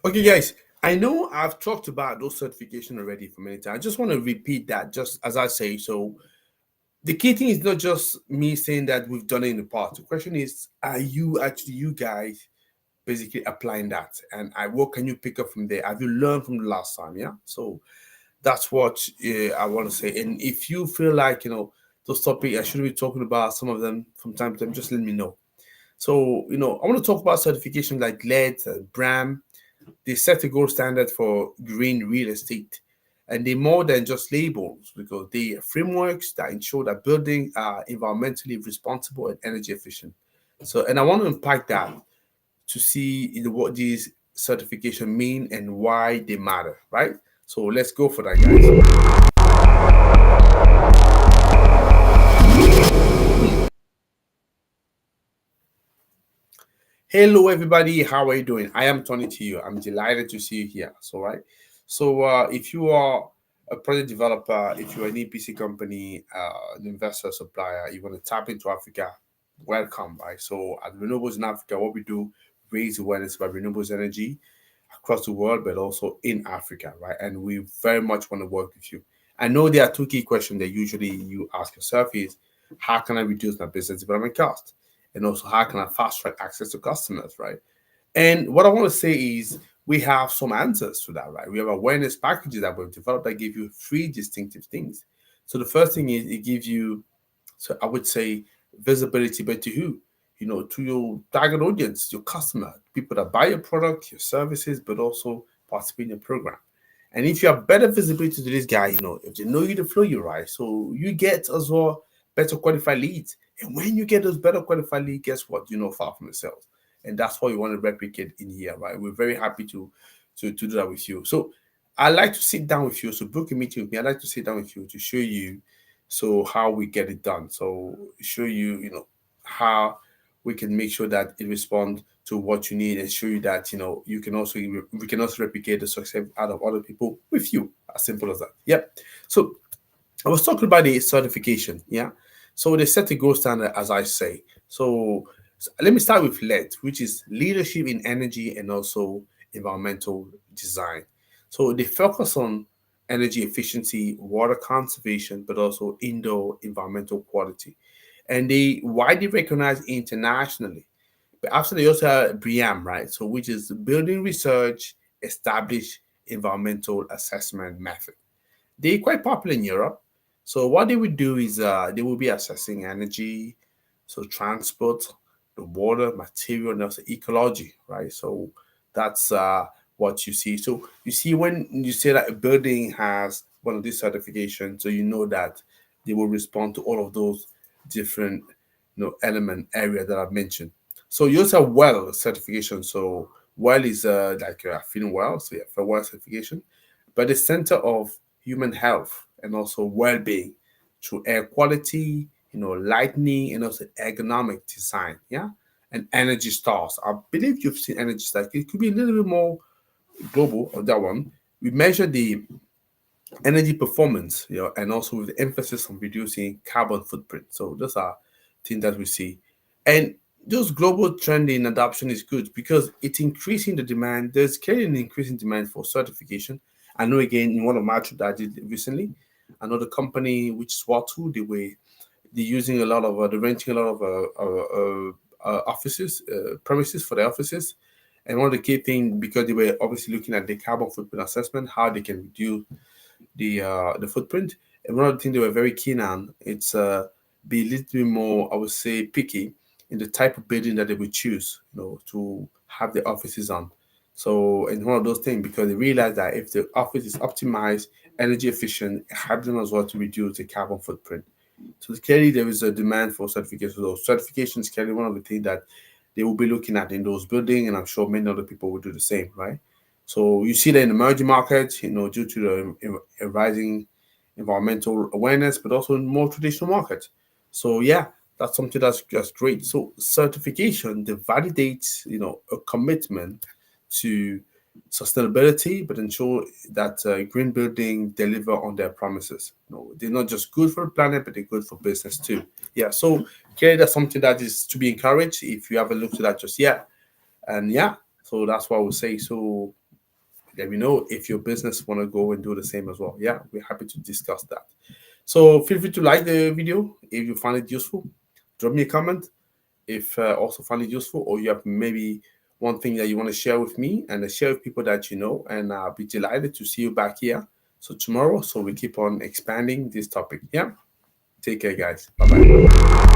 Okay, guys, I know I've talked about those certification already for many times. I just want to repeat that just as I say. So the key thing is not just me saying that we've done it in the past. The question is, are you guys basically applying that? And what can you pick up from there? Have you learned from the last time? Yeah. So that's what I want to say. And if you feel like, those topics, I should be talking about some of them from time to time, just let me know. So, I want to talk about certification like LEED, BREEAM. They set a gold standard for green real estate. And they're more than just labels because they are frameworks that ensure that buildings are environmentally responsible and energy efficient. So, and I want to unpack that to see what these certification mean and why they matter, right? So let's go for that, guys. Hello, everybody. How are you doing? I am Tony to you. I'm delighted to see you here. So, right. So, if you are a project developer, if you're an EPC company, an investor, supplier, you want to tap into Africa, welcome. Right. So, at Renewables in Africa, what we do raise awareness about renewables energy across the world, but also in Africa, right? And we very much want to work with you. I know there are two key questions that usually you ask yourself is how can I reduce my business development cost? And also how can I fast track access to customers, right? And what I want to say is we have some answers to that, right? We have awareness packages that we've developed that give you three distinctive things. So the first thing is it gives you, so I would say, visibility, but to who? To your target audience, your customer, people that buy your product, your services, but also participate in your program. And if you have better visibility to this guy, if they know you, to flow you right, so you get as well better qualified leads. And when you get those better qualified leads, guess what? Far from the sales. And that's what we want to replicate in here, right? We're very happy to do that with you. So I like to sit down with you. So book a meeting with me. I like to sit down with you to show you how we get it done. So show you, how we can make sure that it responds to what you need and show you that you can also we can also replicate the success out of other people with you. As simple as that. Yep. So I was talking about the certification. Yeah. So they set the gold standard, as I say. So let me start with LED, which is leadership in energy and also environmental design. So they focus on energy efficiency, water conservation, but also indoor environmental quality. And they widely recognized internationally. But after they also have BREEAM, right? So which is building research, established environmental assessment method. They're quite popular in Europe. So what they would do is they will be assessing energy, so transport, the water, material, and also ecology, right? So that's what you see. So you see when you say that a building has one of these certifications, so you know that they will respond to all of those different element area that I've mentioned. So you also have well certification. So well is like feeling well, so yeah, for well certification, but the center of human health and also well-being through air quality, lighting, and also ergonomic design. Yeah. And energy stars. I believe you've seen energy stars. It could be a little bit more global on that one. We measure the energy performance, and also with the emphasis on reducing carbon footprint. So those are things that we see. And those global trend in adoption is good because it's increasing the demand. There's clearly an increasing demand for certification. I know again in one of my trips that I did recently, another company which is Watu, they're using a lot of they're renting a lot of offices, premises for their offices. And one of the key things, because they were obviously looking at the carbon footprint assessment, how they can reduce the footprint. And one of the things they were very keen on, it's be a little bit more, I would say, picky in the type of building that they would choose, to have the offices on. So, and one of those things, because they realize that if the office is optimized, energy efficient, it helps them as well to reduce the carbon footprint. So clearly there is a demand for certifications. So certification is clearly one of the things that they will be looking at in those buildings, and I'm sure many other people will do the same, right? So you see that in emerging markets, due to the rising environmental awareness, but also in more traditional markets. So yeah, that's something that's just great. So certification, they validates, a commitment to sustainability, but ensure that green building deliver on their promises. They're not just good for the planet, but they're good for business too. Yeah, so clearly that's something that is to be encouraged if you haven't looked at that just yet. And yeah, so that's what I would say. So Let me know if your business want to go and do the same as well. Yeah, we're happy to discuss that. So feel free to like the video if you find it useful. Drop me a comment if also find it useful, or you have maybe one thing that you want to share with me and share with people that you know. And I'll be delighted to see you back here. So tomorrow, so we keep on expanding this topic. Yeah. Take care, guys. Bye bye.